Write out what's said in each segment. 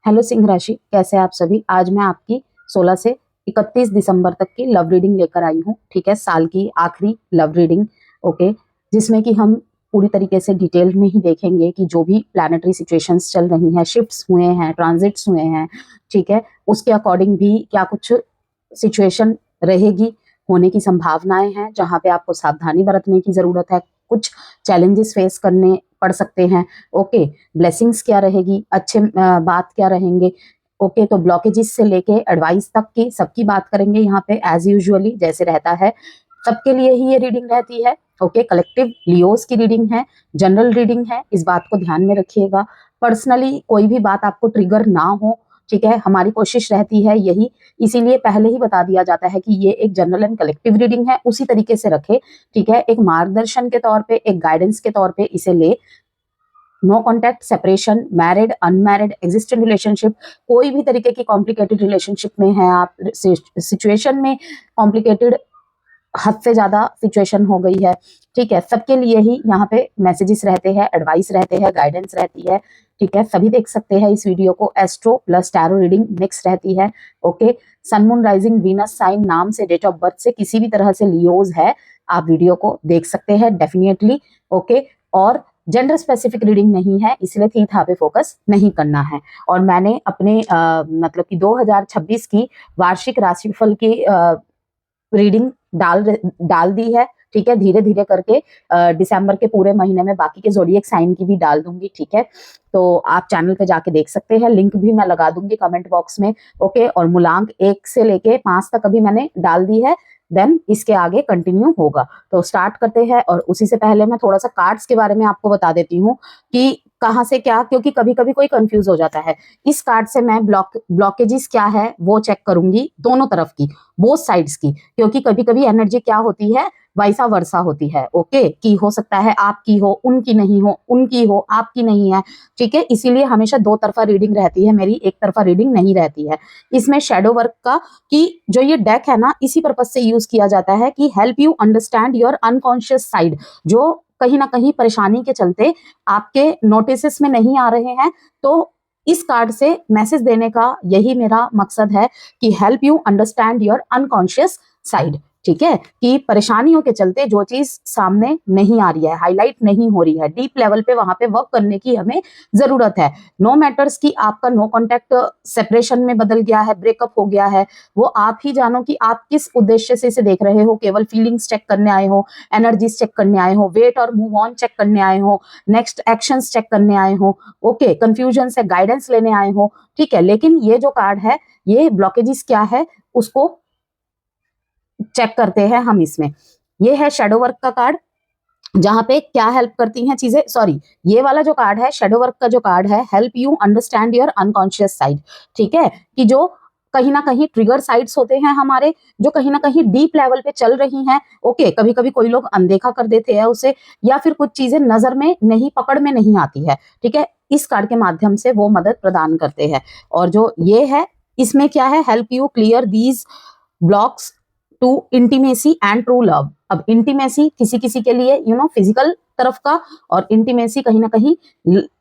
Hello Singh राशि, कैसे हैं आप सभी। आज मैं आपकी 16 से 31 दिसंबर तक की लव रीडिंग लेकर आई हूँ। ठीक है, साल की आखिरी लव रीडिंग। ओके, जिसमें कि हम पूरी तरीके से डिटेल में ही देखेंगे कि जो भी प्लैनेटरी सिचुएशंस चल रही हैं, शिफ्ट्स हुए हैं, ट्रांजिट्स हुए हैं, ठीक है, उसके अकॉर्डिंग भी क्या कुछ सिचुएशन रहेगी, होने की संभावनाएं हैं जहां पे आपको सावधानी बरतने की जरूरत है, कुछ चैलेंजेस फेस करने पड़ सकते हैं। ओके, ब्लेसिंग्स क्या रहेगी, अच्छे बात क्या रहेंगे। ओके, तो ब्लॉकेजेस से लेके एडवाइस तक की सबकी बात करेंगे यहाँ पे एज यूजुअली जैसे रहता है। सबके लिए ही ये रीडिंग रहती है। ओके, कलेक्टिव लियोस की रीडिंग है, जनरल रीडिंग है, इस बात को ध्यान में रखिएगा। पर्सनली कोई भी बात आपको ट्रिगर ना हो, ठीक है, हमारी कोशिश रहती है यही, इसीलिए पहले ही बता दिया जाता है कि ये एक जनरल एंड कलेक्टिव रीडिंग है, उसी तरीके से रखे। ठीक है, एक मार्गदर्शन के तौर पे, एक गाइडेंस के तौर पे इसे ले। No contact, separation, married, unmarried, existing relationship, कोई भी तरीके की कॉम्प्लिकेटेड रिलेशनशिप में है आप, सिचुएशन में कॉम्प्लिकेटेड हद से ज्यादा सिचुएशन हो गई है, ठीक है, सबके लिए ही यहाँ पे मैसेजेस रहते हैं, एडवाइस रहते हैं, गाइडेंस रहती है। ठीक है, सभी देख सकते हैं इस वीडियो को। Astro plus tarot reading mix रहती है। Okay, sun moon rising Venus sign नाम से, डेट ऑफ बर्थ से किसी भी तरह से लियोज है, आप वीडियो को देख सकते हैं डेफिनेटली। ओके, और जेंडर स्पेसिफिक रीडिंग नहीं है, इसलिए थीथा पे फोकस नहीं करना है। और मैंने अपने मतलब कि 2026 की वार्षिक राशिफल की रीडिंग डाल दी है। ठीक है, धीरे धीरे करके दिसंबर के पूरे महीने में बाकी के जोडिएक साइन की भी डाल दूंगी। ठीक है, तो आप चैनल पे जाके देख सकते हैं, लिंक भी मैं लगा दूंगी कमेंट बॉक्स में। ओके, और मूलांक 1 से लेके 5 तक अभी मैंने डाल दी है, देन इसके आगे कंटिन्यू होगा। तो स्टार्ट करते हैं। और उसी से पहले मैं थोड़ा सा कार्ड्स के बारे में आपको बता देती हूँ कि कहाँ से क्या, क्योंकि कभी कभी कोई कंफ्यूज हो जाता है। इस कार्ड से मैं ब्लॉकेजेस क्या है वो चेक करूंगी, दोनों तरफ की, बोथ साइड्स की, क्योंकि कभी कभी एनर्जी क्या होती है, वैसा वर्षा होती है। ओके, कि हो सकता है आपकी हो, उनकी नहीं हो, उनकी हो, आपकी नहीं है। ठीक है, इसीलिए हमेशा दो तरफा रीडिंग रहती है, मेरी एक तरफा रीडिंग नहीं रहती है। इसमें शेडो वर्क का कि जो ये डेक है ना, इसी पर्पज से यूज किया जाता है कि help you understand your unconscious side, जो कहीं ना कहीं परेशानी के चलते आपके नोटिस में नहीं आ रहे हैं। तो इस कार्ड से मैसेज देने का यही मेरा मकसद है कि help you understand your unconscious side. ठीक है, कि परेशानियों के चलते जो चीज सामने नहीं आ रही है, हाईलाइट नहीं हो रही है, डीप लेवल पे वहां पे वर्क करने की हमें जरूरत है। नो मैटर्स कि आपका नो कॉन्टैक्ट सेपरेशन में बदल गया है, ब्रेकअप हो गया है, वो आप ही जानो कि आप किस उद्देश्य से इसे देख रहे हो। केवल फीलिंग्स चेक करने आए हो, एनर्जीज चेक करने आए हो, वेट और मूव ऑन चेक करने आए हो, नेक्स्ट एक्शंस चेक करने आए हो, ओके, कंफ्यूजन से गाइडेंस लेने आए हो। ठीक है, लेकिन ये जो कार्ड है, ये ब्लॉकेजेस क्या है उसको चेक करते हैं हम इसमें। ये है शेडो वर्क का कार्ड, जहां पे क्या हेल्प करती हैं चीजें। सॉरी, ये वाला जो कार्ड है, शेडो वर्क का जो कार्ड है, help you understand your unconscious side. ठीक है, कि जो कहीं ना कहीं ट्रिगर साइड्स होते हैं हमारे, जो कहीं ना कहीं डीप लेवल पे चल रही हैं। ओके, कभी कभी कोई लोग अनदेखा कर देते हैं उसे, या फिर कुछ चीजें नजर में नहीं, पकड़ में नहीं आती है। ठीक है, इस कार्ड के माध्यम से वो मदद प्रदान करते हैं। और जो ये है, इसमें क्या है, help you clear these blocks to intimacy and true love. अब इंटीमेसी किसी किसी के लिए फिजिकल तरफ का, और इंटीमेसी कहीं ना कहीं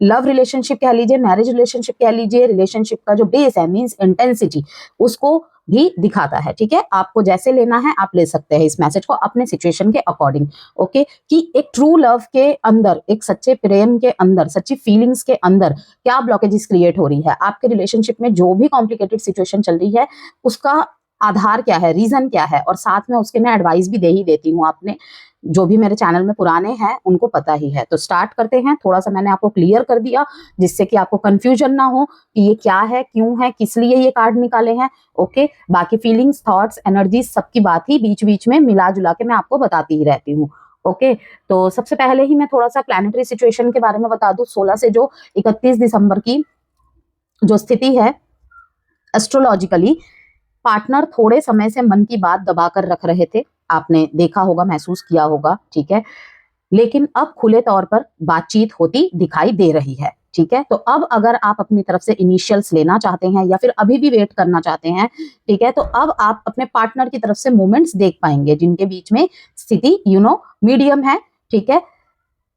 लव रिलेशनशिप कह लीजिए, मैरिज रिलेशनशिप कह लीजिए, रिलेशनशिप का जो बेस है, मींस इंटेंसिटी, उसको भी दिखाता है। ठीक है, आपको जैसे लेना है आप ले सकते हैं इस मैसेज को अपने सिचुएशन के अकॉर्डिंग। ओके, कि एक ट्रू लव के अंदर, एक सच्चे प्रेम के अंदर, सच्ची फीलिंग्स के अंदर क्या ब्लॉकेजेस क्रिएट हो रही है, आपके रिलेशनशिप में जो भी कॉम्प्लिकेटेड सिचुएशन चल रही है, उसका आधार क्या है, रीजन क्या है। और साथ में उसके मैं एडवाइस भी दे ही देती हूँ, आपने जो भी मेरे चैनल में पुराने हैं उनको पता ही है। तो स्टार्ट करते हैं। थोड़ा सा मैंने आपको क्लियर कर दिया, जिससे कि आपको कंफ्यूजन ना हो कि ये क्या है, क्यों है, किस लिए ये कार्ड निकाले हैं। ओके, बाकी फीलिंग्स, थॉट्स, एनर्जीज सबकी बात ही बीच बीच में मिला जुला के मैं आपको बताती ही रहती हूँ। ओके, तो सबसे पहले ही मैं थोड़ा सा प्लैनेटरी सिचुएशन के बारे में बता दूं। 16 से जो 31 दिसंबर की जो स्थिति है, एस्ट्रोलॉजिकली पार्टनर थोड़े समय से मन की बात दबा कर रख रहे थे, आपने देखा होगा, महसूस किया होगा। ठीक है, लेकिन अब खुले तौर पर बातचीत होती दिखाई दे रही है। ठीक है, तो अब अगर आप अपनी तरफ से इनिशियल्स लेना चाहते हैं, या फिर अभी भी वेट करना चाहते हैं, ठीक है, तो अब आप अपने पार्टनर की तरफ से मूवमेंट्स देख पाएंगे, जिनके बीच में स्थिति मीडियम है। ठीक है,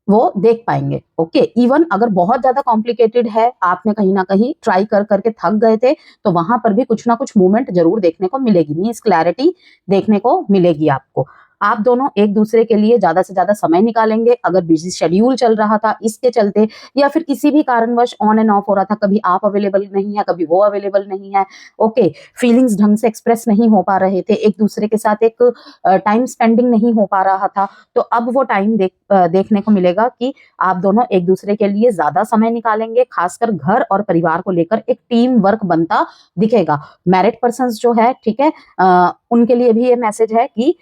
वो देख पाएंगे। ओके, इवन अगर बहुत ज्यादा कॉम्प्लिकेटेड है, आपने कहीं ना कहीं ट्राई कर करके थक गए थे, तो वहां पर भी कुछ ना कुछ मूवमेंट जरूर देखने को मिलेगी, मीन्स क्लैरिटी देखने को मिलेगी आपको। आप दोनों एक दूसरे के लिए ज्यादा से ज्यादा समय निकालेंगे। अगर बिजी शेड्यूल चल रहा था इसके चलते, या फिर किसी भी कारणवश ऑन एंड ऑफ हो रहा था, कभी आप अवेलेबल नहीं है, कभी वो अवेलेबल नहीं है, ओके, फीलिंग्स ढंग से एक्सप्रेस नहीं हो पा रहे थे, एक दूसरे के साथ एक टाइम स्पेंडिंग नहीं हो पा रहा था, तो अब वो टाइम देखने को मिलेगा कि आप दोनों एक दूसरे के लिए ज्यादा समय निकालेंगे। खासकर घर और परिवार को लेकर एक टीम वर्क बनता दिखेगा। मैरिड पर्संस जो है, ठीक है, उनके लिए भी ये मैसेज है कि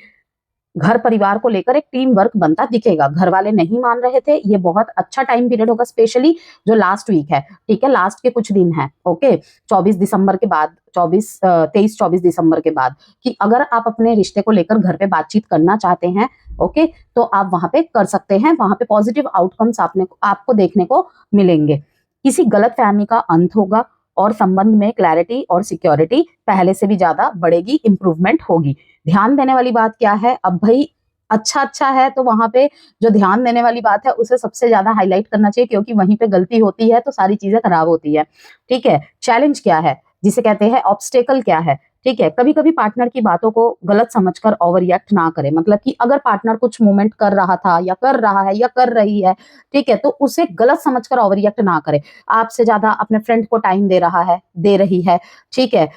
घर परिवार को लेकर एक टीम वर्क बनता दिखेगा। घर वाले नहीं मान रहे थे, ये बहुत अच्छा टाइम पीरियड होगा, स्पेशली जो लास्ट वीक है, ठीक है, लास्ट के कुछ दिन है, ओके, 24 दिसंबर के बाद, 23-24 दिसंबर के बाद, कि अगर आप अपने रिश्ते को लेकर घर पे बातचीत करना चाहते हैं, ओके, तो आप वहां पे कर सकते हैं। वहां पे पॉजिटिव आउटकम्स आपको देखने को मिलेंगे। किसी गलत फहमी का अंत होगा और संबंध में क्लैरिटी और सिक्योरिटी पहले से भी ज्यादा बढ़ेगी, इंप्रूवमेंट होगी। ध्यान देने वाली बात क्या है, अब भाई अच्छा अच्छा है तो वहां पे जो ध्यान देने वाली बात है उसे सबसे ज्यादा हाईलाइट करना चाहिए, क्योंकि वहीं पे गलती होती है तो सारी चीजें खराब होती है। ठीक है, चैलेंज क्या है, जिसे कहते हैं ऑब्स्टेकल क्या है, ठीक है, कभी कभी पार्टनर की बातों को गलत समझकर ओवर रिएक्ट ना करें। मतलब कि अगर पार्टनर कुछ मूवमेंट कर रहा था या कर रहा है या कर रही है, ठीक है, तो उसे गलत समझकर ओवर रिएक्ट ना करें। आपसे ज्यादा अपने फ्रेंड को टाइम दे रहा है, दे रही है, ठीक है,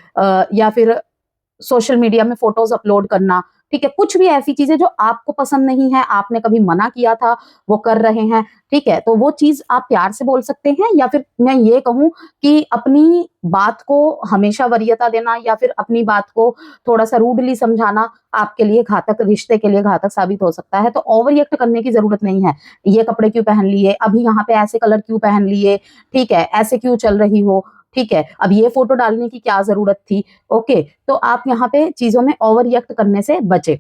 या फिर सोशल मीडिया में फोटोज अपलोड करना, ठीक है, कुछ भी ऐसी चीजें जो आपको पसंद नहीं है, आपने कभी मना किया था, वो कर रहे हैं, ठीक है, तो वो चीज आप प्यार से बोल सकते हैं। या फिर मैं ये कहूं कि अपनी बात को हमेशा वरीयता देना या फिर अपनी बात को थोड़ा सा रूडली समझाना आपके लिए घातक, रिश्ते के लिए घातक साबित हो सकता है। तो ओवर रिएक्ट करने की जरूरत नहीं है। ये कपड़े क्यों पहन लिए, अभी यहाँ पे ऐसे कलर क्यों पहन लिए, ठीक है, ऐसे क्यों चल रही हो, ठीक है, अब ये फोटो डालने की क्या जरूरत थी, ओके, तो आप यहाँ पे चीजों में ओवर रिएक्ट करने से बचे।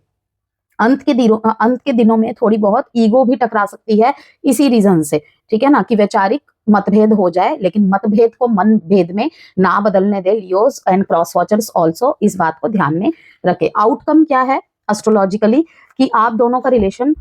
अंत के दिनों में थोड़ी बहुत ईगो भी टकरा सकती है इसी रीजन से, ठीक है ना, कि वैचारिक मतभेद हो जाए, लेकिन मतभेद को मन भेद में ना बदलने दे। लियोस एंड क्रॉस वॉचर्स ऑल्सो इस बात को ध्यान में रखे। आउटकम क्या है एस्ट्रोलॉजिकली, कि आप दोनों का relation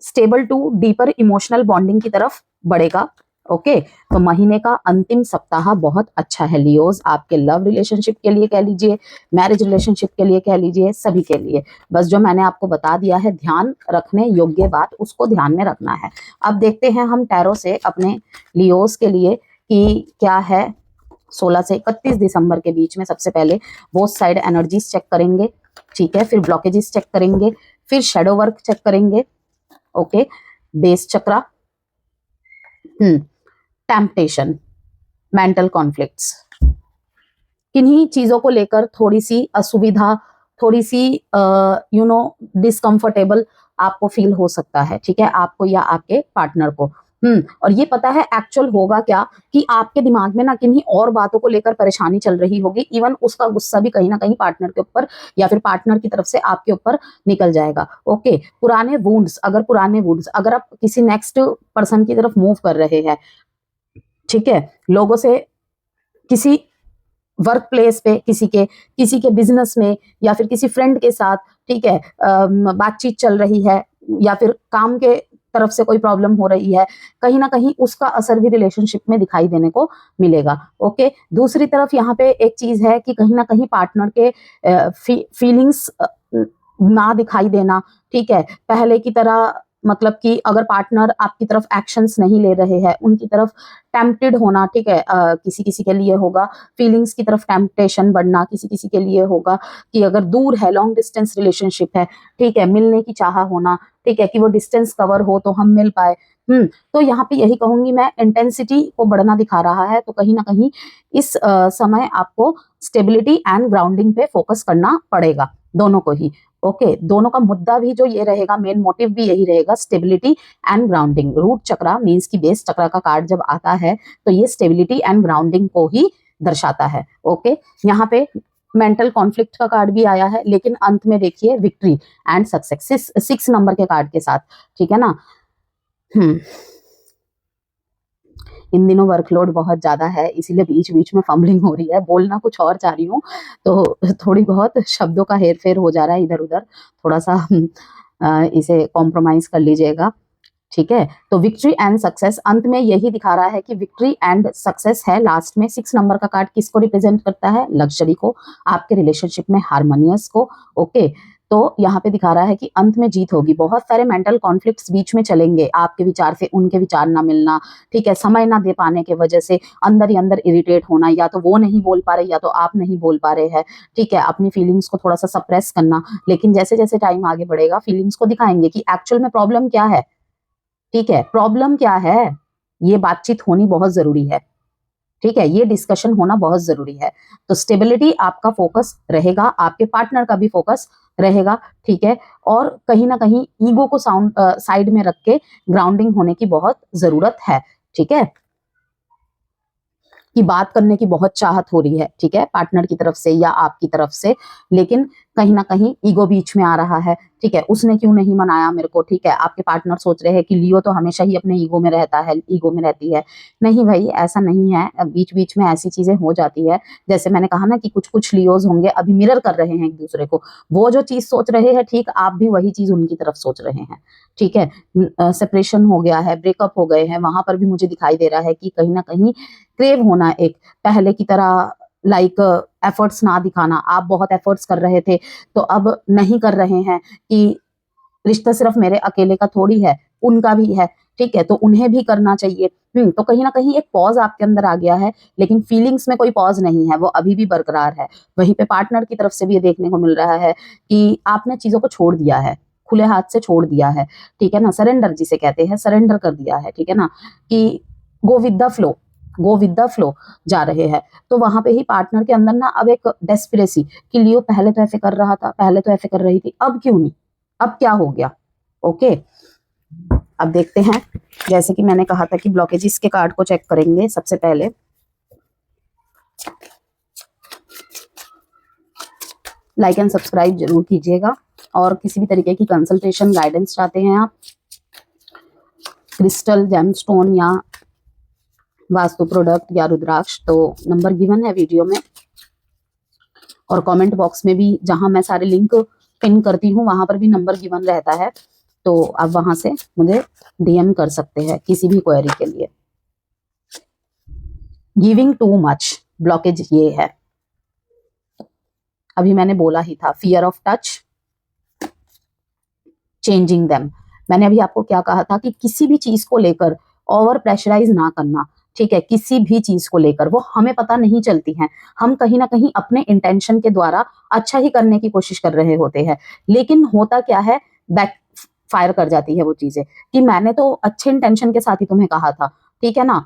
stable to deeper emotional bonding की तरफ बढ़ेगा। ओके, तो महीने का अंतिम सप्ताह बहुत अच्छा है लियोज, आपके लव रिलेशनशिप के लिए कह लीजिए, मैरिज रिलेशनशिप के लिए कह लीजिए, सभी के लिए। बस जो मैंने आपको बता दिया है ध्यान रखने योग्य बात, उसको ध्यान में रखना है। अब देखते हैं हम टैरो से अपने लियोज के लिए कि क्या है 16 से 31 दिसंबर के बीच में। सबसे पहले बोथ साइड एनर्जीज चेक करेंगे, ठीक है, फिर ब्लॉकेजेस चेक करेंगे, फिर शेडो वर्क चेक करेंगे, ओके, बेस चक्रा, टेम्पटेशन, मेंटल कॉन्फ्लिक्ट्स, किन्हीं चीजों को लेकर थोड़ी सी असुविधा, थोड़ी सी डिस्कंफर्टेबल आपको फील हो सकता है, ठीक है, आपको या आपके पार्टनर को। और ये पता है एक्चुअल होगा क्या, कि आपके दिमाग में ना किन्हीं और बातों को लेकर परेशानी चल रही होगी। इवन उसका गुस्सा भी कहीं ना कहीं पार्टनर के ऊपर या फिर पार्टनर की तरफ से आपके ऊपर निकल जाएगा। ओके, पुराने वुंड्स, अगर आप किसी नेक्स्ट पर्सन की तरफ मूव कर रहे हैं, ठीक है, लोगों से किसी वर्क प्लेस पे, किसी के बिजनेस में या फिर किसी फ्रेंड के साथ, ठीक है, बातचीत चल रही है, या फिर काम के तरफ से कोई प्रॉब्लम हो रही है, कहीं ना कहीं उसका असर भी रिलेशनशिप में दिखाई देने को मिलेगा। ओके, दूसरी तरफ यहाँ पे एक चीज है कि कहीं ना कहीं पार्टनर के फीलिंग्स ना दिखाई देना, ठीक है, पहले की तरह, मतलब कि अगर पार्टनर आपकी तरफ एक्शंस नहीं ले रहे हैं, उनकी तरफ टेम्प्टेड होना, ठीक है, किसी किसी के लिए होगा फीलिंग्स की तरफ टेम्पटेशन बढ़ना, किसी किसी के लिए होगा कि अगर दूर है, लॉन्ग डिस्टेंस रिलेशनशिप है, ठीक है, मिलने की चाह होना, ठीक है, कि वो डिस्टेंस कवर हो तो हम मिल पाए। तो यहाँ पे यही कहूंगी मैं, इंटेंसिटी को बढ़ना दिखा रहा है, तो कहीं ना कहीं इस समय आपको स्टेबिलिटी एंड ग्राउंडिंग पे फोकस करना पड़ेगा, दोनों को ही। ओके, दोनों का मुद्दा भी जो ये रहेगा, मेन मोटिव भी यही रहेगा, stability and grounding. Root chakra means की बेस चक्रा का कार्ड जब आता है तो ये स्टेबिलिटी एंड ग्राउंडिंग को ही दर्शाता है। ओके, यहाँ पे मेंटल कॉन्फ्लिक्ट का कार्ड भी आया है, लेकिन अंत में देखिए विक्ट्री एंड सक्सेस 6 नंबर के कार्ड के साथ, ठीक है ना। इन दिनों वर्कलोड बहुत ज्यादा है, इसीलिए बीच बीच में फंबलिंग हो रही है, बोलना कुछ और चाह रही हूँ, तो थोड़ी बहुत शब्दों का हेर फेर हो जा रहा है इधर उधर, थोड़ा सा इसे कॉम्प्रोमाइज कर लीजिएगा। ठीक है। तो विक्ट्री एंड सक्सेस, अंत में यही दिखा रहा है कि विक्ट्री एंड सक्सेस है लास्ट में। 6 नंबर का कार्ड किसको रिप्रेजेंट करता है? लग्जरी को, आपके रिलेशनशिप में हार्मोनियस को। ओके, तो यहाँ पे दिखा रहा है कि अंत में जीत होगी। बहुत सारे मेंटल कॉन्फ्लिक्ट्स बीच में चलेंगे, आपके विचार से उनके विचार ना मिलना, ठीक है, समय ना दे पाने के वजह से अंदर ही अंदर इरिटेट होना, या तो वो नहीं बोल पा रहे या तो आप नहीं बोल पा रहे हैं, ठीक है, अपनी फीलिंग्स को थोड़ा सा सप्रेस करना। लेकिन जैसे जैसे टाइम आगे बढ़ेगा फीलिंग्स को दिखाएंगे कि एक्चुअल में प्रॉब्लम क्या है, ठीक है, प्रॉब्लम क्या है, ये बातचीत होनी बहुत जरूरी है, ठीक है, ये डिस्कशन होना बहुत जरूरी है। तो स्टेबिलिटी आपका फोकस रहेगा, आपके पार्टनर का भी फोकस रहेगा, ठीक है, और कहीं ना कहीं ईगो को साइड में रख के ग्राउंडिंग होने की बहुत जरूरत है, ठीक है, कि बात करने की बहुत चाहत हो रही है, ठीक है, पार्टनर की तरफ से या आपकी तरफ से, लेकिन कहीं ना कहीं ईगो बीच में आ रहा है, ठीक है, उसने क्यों नहीं मनाया मेरे को, ठीक है, आपके पार्टनर सोच रहे हैं कि लियो तो हमेशा ही अपने ईगो में रहता है, ईगो में रहती है। नहीं भाई, ऐसा नहीं है, बीच बीच में ऐसी चीजें हो जाती है। जैसे मैंने कहा ना कि कुछ कुछ लियोज होंगे अभी मिरर कर रहे हैं एक दूसरे को, वो जो चीज सोच रहे हैं, ठीक, आप भी वही चीज उनकी तरफ सोच रहे हैं, ठीक है। सेपरेशन हो गया है, ब्रेकअप हो गए हैं, वहां पर भी मुझे दिखाई दे रहा है कि कहीं ना कहीं क्रेव होना, एक पहले की तरह लाइक एफर्ट्स ना दिखाना। आप बहुत एफर्ट्स कर रहे थे तो अब नहीं कर रहे हैं, कि रिश्ता सिर्फ मेरे अकेले का थोड़ी है, उनका भी है, ठीक है, तो उन्हें भी करना चाहिए। तो कहीं ना कहीं एक पॉज आपके अंदर आ गया है, लेकिन फीलिंग्स में कोई पॉज नहीं है, वो अभी भी बरकरार है। वहीं पे पार्टनर की तरफ से भी ये देखने को मिल रहा है कि आपने चीजों को छोड़ दिया है, खुले हाथ से छोड़ दिया है, ठीक है ना, सरेंडर जिसे कहते हैं, सरेंडर कर दिया है, ठीक है ना, कि go with the flow, go with the flow जा रहे हैं। तो वहां पे ही पार्टनर के अंदर ना अब एक डेस्पिरेसी कि लियो पहले तो ऐसे कर रहा था, पहले तो ऐसे कर रही थी, अब क्यों नहीं, अब क्या हो गया। ओके, अब देखते हैं, जैसे कि मैंने कहा था कि ब्लॉकेजेस के कार्ड को चेक करेंगे सबसे पहले। लाइक एंड सब्सक्राइब जरूर कीजिएगा, और किसी भी तरीके की कंसल्टेशन गाइडेंस चाहते हैं आप, क्रिस्टल, जेमस्टोन या वास्तु प्रोडक्ट या रुद्राक्ष, तो नंबर गिवन है वीडियो में, और कमेंट बॉक्स में भी जहां मैं सारे लिंक पिन करती हूँ वहां पर भी नंबर गिवन रहता है, तो आप वहां से मुझे डीएम कर सकते हैं किसी भी क्वेरी के लिए। गिविंग टू मच, ब्लॉकेज ये है, अभी मैंने बोला ही था, fear of touch, changing them. मैंने अभी आपको क्या कहा था कि किसी भी चीज को लेकर ओवर प्रेशराइज ना करना, ठीक है, किसी भी चीज को लेकर वो हमें पता नहीं चलती हैं, हम कहीं ना कहीं अपने इंटेंशन के द्वारा अच्छा ही करने की कोशिश कर रहे होते हैं, लेकिन होता क्या है, बैक फायर कर जाती है वो चीजें, कि मैंने तो अच्छे इंटेंशन के साथ ही तुम्हें कहा था, ठीक है ना,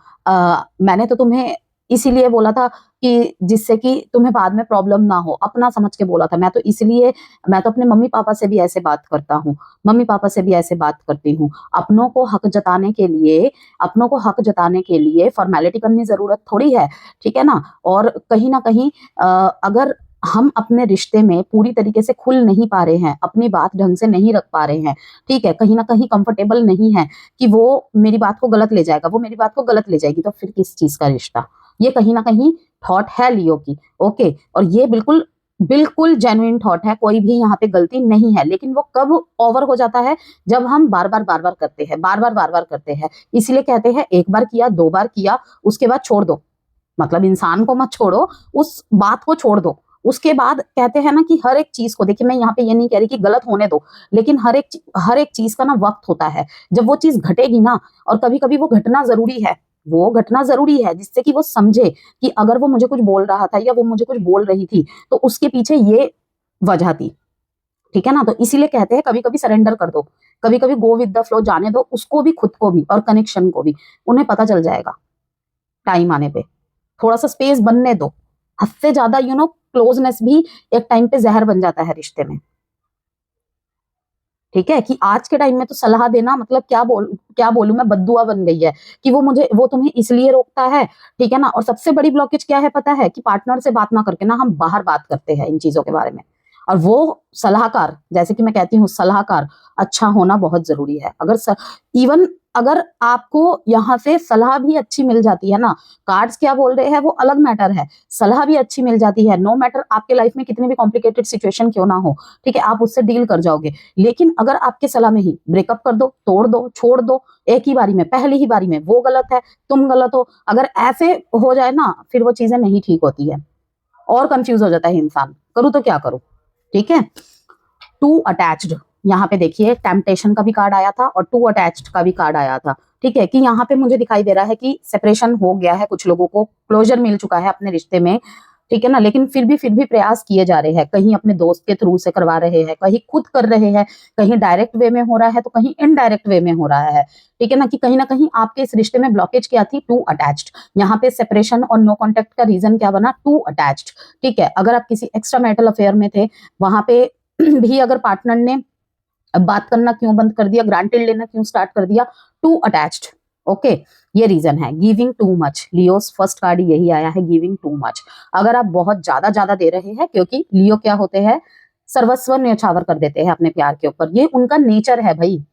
मैंने तो तुम्हें इसीलिए बोला था कि जिससे कि तुम्हें बाद में प्रॉब्लम ना हो, अपना समझ के बोला था, मैं तो इसलिए, मैं तो अपने मम्मी पापा से भी ऐसे बात करता हूँ, मम्मी पापा से भी ऐसे बात करती हूँ। अपनों को हक जताने के लिए, अपनों को हक जताने के लिए फॉर्मेलिटी करनी जरूरत थोड़ी है, ठीक है ना। और कहीं ना कहीं अगर हम अपने रिश्ते में पूरी तरीके से खुल नहीं पा रहे हैं, अपनी बात ढंग से नहीं रख पा रहे हैं, ठीक है, कहीं ना कहीं कंफर्टेबल नहीं है कि वो मेरी बात को गलत ले जाएगा, वो मेरी बात को गलत ले जाएगी, तो फिर किस चीज का रिश्ता। ये कहीं ना कहीं थॉट है लियो की, ओके, और ये बिल्कुल बिल्कुल जेन्युइन थॉट है, कोई भी यहाँ पे गलती नहीं है, लेकिन वो कब ओवर हो जाता है, जब हम बार बार करते हैं, बार बार करते हैं। इसलिए कहते हैं एक बार किया, 2 बार किया, उसके बाद छोड़ दो, मतलब इंसान को मत छोड़ो, उस बात को छोड़ दो। उसके बाद कहते हैं ना कि हर एक चीज को, देखिए मैं यहाँ पे ये नहीं कह रही कि गलत होने दो, लेकिन हर एक चीज का ना वक्त होता है, जब वो चीज घटेगी ना, और कभी कभी वो घटना जरूरी है, वो घटना जरूरी है जिससे कि वो समझे कि अगर वो मुझे कुछ बोल रहा था या वो मुझे कुछ बोल रही थी तो उसके पीछे ये वजह थी, ठीक है ना। तो इसीलिए कहते हैं कभी कभी सरेंडर कर दो, कभी कभी गो विद द फ्लो जाने दो, उसको भी, खुद को भी और कनेक्शन को भी, उन्हें पता चल जाएगा टाइम आने पे, थोड़ा सा स्पेस बनने दो। हद से ज्यादा क्लोजनेस भी एक टाइम पे जहर बन जाता है रिश्ते में, ठीक है, कि आज के टाइम में तो सलाह देना मतलब क्या बोलूं मैं, बद्दुआ बन गई है, कि वो तुम्हें इसलिए रोकता है, ठीक है ना। और सबसे बड़ी ब्लॉकेज क्या है पता है, कि पार्टनर से बात ना करके ना हम बाहर बात करते हैं इन चीजों के बारे में, और वो सलाहकार, जैसे कि मैं कहती हूँ सलाहकार अच्छा होना बहुत जरूरी है। अगर इवन अगर आपको यहाँ से सलाह भी अच्छी मिल जाती है ना, कार्ड्स क्या बोल रहे हैं वो अलग मैटर है, सलाह भी अच्छी मिल जाती है, नो मैटर आपके लाइफ में कितनी भी कॉम्प्लिकेटेड सिचुएशन क्यों ना हो, ठीक है, आप उससे डील कर जाओगे। लेकिन अगर आपके सलाह में ही ब्रेकअप कर दो, तोड़ दो, छोड़ दो एक ही बारी में, पहली ही बारी में, वो गलत है, तुम गलत हो, अगर ऐसे हो जाए ना, फिर वो चीजें नहीं ठीक होती है और कंफ्यूज हो जाता है इंसान, करूँ तो क्या करूँ, ठीक है। टू अटैच्ड, यहाँ पे देखिए टेम्पटेशन का भी कार्ड आया था और टू अटैच्ड का भी कार्ड आया था, ठीक है, कि यहाँ पे मुझे दिखाई दे रहा है कि सेपरेशन हो गया है, कुछ लोगों को क्लोजर मिल चुका है अपने रिश्ते में, ठीक है ना, लेकिन फिर भी प्रयास किए जा रहे हैं, कहीं अपने दोस्त के थ्रू से करवा रहे हैं, कहीं खुद कर रहे हैं, कहीं डायरेक्ट वे में हो रहा है तो कहीं इनडायरेक्ट वे में हो रहा है, ठीक है ना, कि कहीं ना कहीं आपके इस रिश्ते में ब्लॉकेज क्या थी, टू अटैच्ड। यहाँ पे सेपरेशन और नो कॉन्टेक्ट का रीजन क्या बना, टू अटैच्ड, ठीक है। अगर आप किसी एक्स्ट्रा मैरिटल अफेयर में थे, वहां पे भी अगर पार्टनर ने बात करना क्यों बंद कर दिया, ग्रांटेड लेना क्यों स्टार्ट कर दिया, टू अटैच्ड, ओके, ये रीजन है। Giving too much, Leos first card यही आया है, गिविंग टू मच। अगर आप बहुत ज्यादा दे रहे हैं, क्योंकि लियो क्या होते हैं, सर्वस्व न्यौछावर कर देते हैं अपने प्यार के ऊपर, ये उनका नेचर है भाई,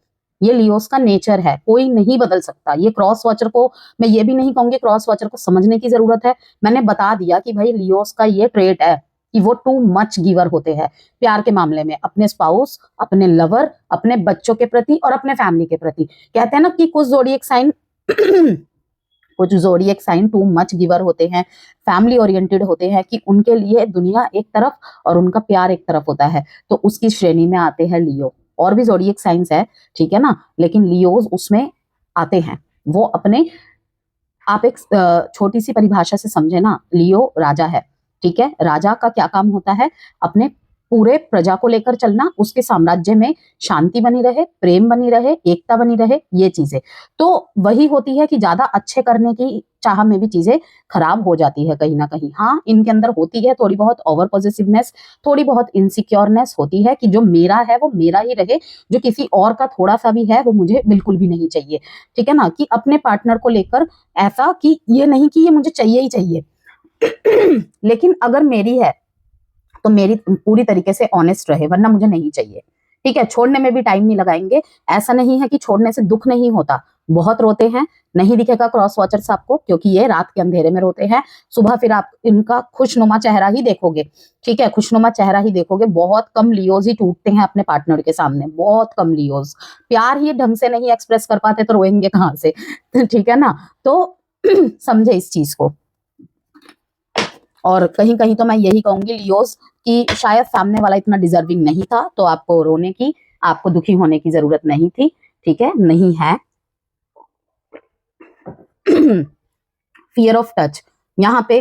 ये लियोस का नेचर है, कोई नहीं बदल सकता। ये क्रॉस वॉचर को मैं ये भी नहीं कहूंगी, क्रॉस वॉचर को समझने की जरूरत है, मैंने बता दिया कि भाई लियोस का ये ट्रेट है कि वो टू मच गिवर होते हैं प्यार के मामले में, अपने स्पाउस, अपने लवर, अपने बच्चों के प्रति और अपने फैमिली के प्रति। कहते हैं ना कि कुछ जोडिएक साइन कुछ जोडिएक साइन टू मच गिवर होते हैं, फैमिली ओरिएंटेड होते हैं, कि उनके लिए दुनिया एक तरफ और उनका प्यार एक तरफ होता है, तो उसकी श्रेणी में आते हैं लियो। और भी जोडिएक साइंस है, ठीक है ना, लेकिन लियोज उसमें आते हैं। वो अपने, आप एक छोटी सी परिभाषा से समझे ना, लियो राजा है, ठीक है, राजा का क्या काम होता है, अपने पूरे प्रजा को लेकर चलना, उसके साम्राज्य में शांति बनी रहे, प्रेम बनी रहे, एकता बनी रहे, ये चीजें तो वही होती है कि ज्यादा अच्छे करने की चाह में भी चीजें खराब हो जाती है कहीं ना कहीं। हाँ, इनके अंदर होती है थोड़ी बहुत ओवर पॉजिटिवनेस, थोड़ी बहुत इनसिक्योरनेस होती है कि जो मेरा है वो मेरा ही रहे, जो किसी और का थोड़ा सा भी है वो मुझे बिल्कुल भी नहीं चाहिए, ठीक है ना, कि अपने पार्टनर को लेकर ऐसा कि ये नहीं कि ये मुझे चाहिए ही चाहिए लेकिन अगर मेरी है तो मेरी पूरी तरीके से ऑनेस्ट रहे, वरना मुझे नहीं चाहिए, ठीक है। छोड़ने में भी टाइम नहीं लगाएंगे, ऐसा नहीं है कि छोड़ने से दुख नहीं होता, बहुत रोते हैं, नहीं दिखेगा क्रॉस वॉचर्स आपको, क्योंकि ये रात के अंधेरे में रोते हैं, सुबह फिर आप इनका खुशनुमा चेहरा ही देखोगे, ठीक है, खुशनुमा चेहरा ही देखोगे। बहुत कम लियोज ही टूटते हैं अपने पार्टनर के सामने, बहुत कम लियोज, प्यार ही ढंग से नहीं एक्सप्रेस कर पाते तो रोएंगे कहाँ से ठीक है ना, तो समझे इस चीज को। और कहीं कहीं तो मैं यही कहूंगी लियोस कि शायद सामने वाला इतना डिजर्विंग नहीं था, तो आपको रोने की, आपको दुखी होने की जरूरत नहीं थी, ठीक है, नहीं है। फियर ऑफ टच, यहाँ पे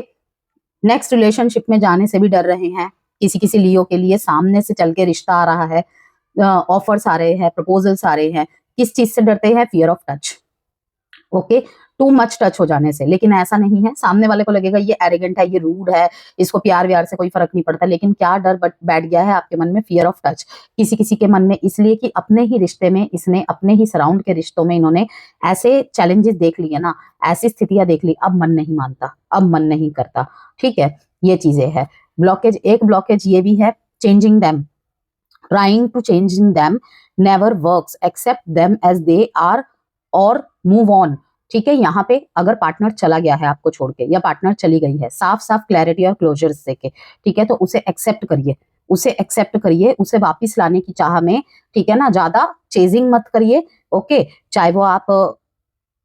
नेक्स्ट रिलेशनशिप में जाने से भी डर रहे हैं, किसी किसी लियो के लिए सामने से चल के रिश्ता आ रहा है, ऑफर्स आ रहे हैं, प्रपोजल्स आ रहे हैं, किस चीज से डरते हैं, fear of touch, okay, too much touch हो जाने से। लेकिन ऐसा नहीं है, सामने वाले को लगेगा ये एरोगेंट है, ये रूड है, इसको प्यार व्यार से कोई फर्क नहीं पड़ता, लेकिन क्या डर बैठ गया है आपके मन में, फियर ऑफ टच, किसी किसी के मन में, इसलिए कि अपने ही रिश्ते में, इसने अपने ही सराउंड के रिश्तों में इन्होंने ऐसे चैलेंजेस देख लिए ना, ऐसी स्थितियां देख ली, अब मन नहीं मानता, अब मन नहीं करता, ठीक है, ये चीजें है। ब्लॉकेज, एक ब्लॉकेज ये भी है, changing them, trying to changing them never works, accept them as they are और move on, ठीक है। यहाँ पे अगर पार्टनर चला गया है आपको छोड़ के, या पार्टनर चली गई है, साफ साफ क्लैरिटी और क्लोजर देके, ठीक है, तो उसे एक्सेप्ट करिए, उसे एक्सेप्ट करिए, उसे वापस लाने की चाह में, ठीक है ना, ज्यादा चेजिंग मत करिए, ओके, चाहे वो आप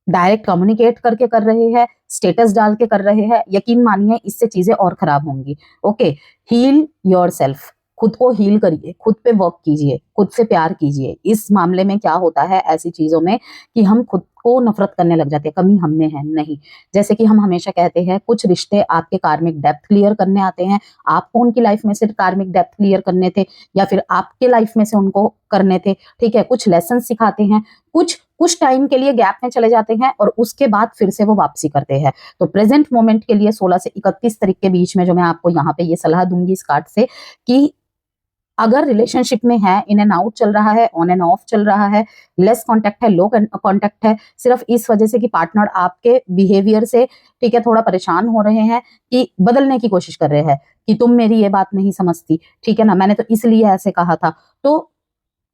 डायरेक्ट कम्युनिकेट करके कर रहे हैं, स्टेटस डाल के कर रहे हैं, यकीन मानिए इससे चीजें और खराब होंगी, ओके। हील योरसेल्फ, खुद को हील करिए, खुद पे वर्क कीजिए, खुद से प्यार कीजिए। इस मामले में क्या होता है ऐसी चीजों में कि हम खुद को नफरत करने लग जाते हैं, कमी हम में है नहीं। जैसे कि हम हमेशा कहते हैं कुछ रिश्ते आपके कार्मिक डेप्थ क्लियर करने आते हैं, आपको उनकी लाइफ में से कार्मिक डेप्थ क्लियर करने थे, या फिर आपके लाइफ में से उनको करने थे, ठीक है, कुछ लेसन सिखाते हैं, कुछ कुछ टाइम के लिए गैप में चले जाते हैं और उसके बाद फिर से वो वापसी करते हैं। तो प्रेजेंट मोमेंट के लिए 16 से 31 तारीख के बीच में जो मैं आपको यहाँ पे ये सलाह दूंगी इस कार्ड से, कि अगर रिलेशनशिप में है, इन एंड आउट चल रहा है, ऑन एंड ऑफ चल रहा है, लेस कांटेक्ट है, लो कांटेक्ट है, सिर्फ इस वजह से कि पार्टनर आपके बिहेवियर से, ठीक है, थोड़ा परेशान हो रहे हैं, कि बदलने की कोशिश कर रहे हैं कि तुम मेरी ये बात नहीं समझती, ठीक है ना, मैंने तो इसलिए ऐसे कहा था, तो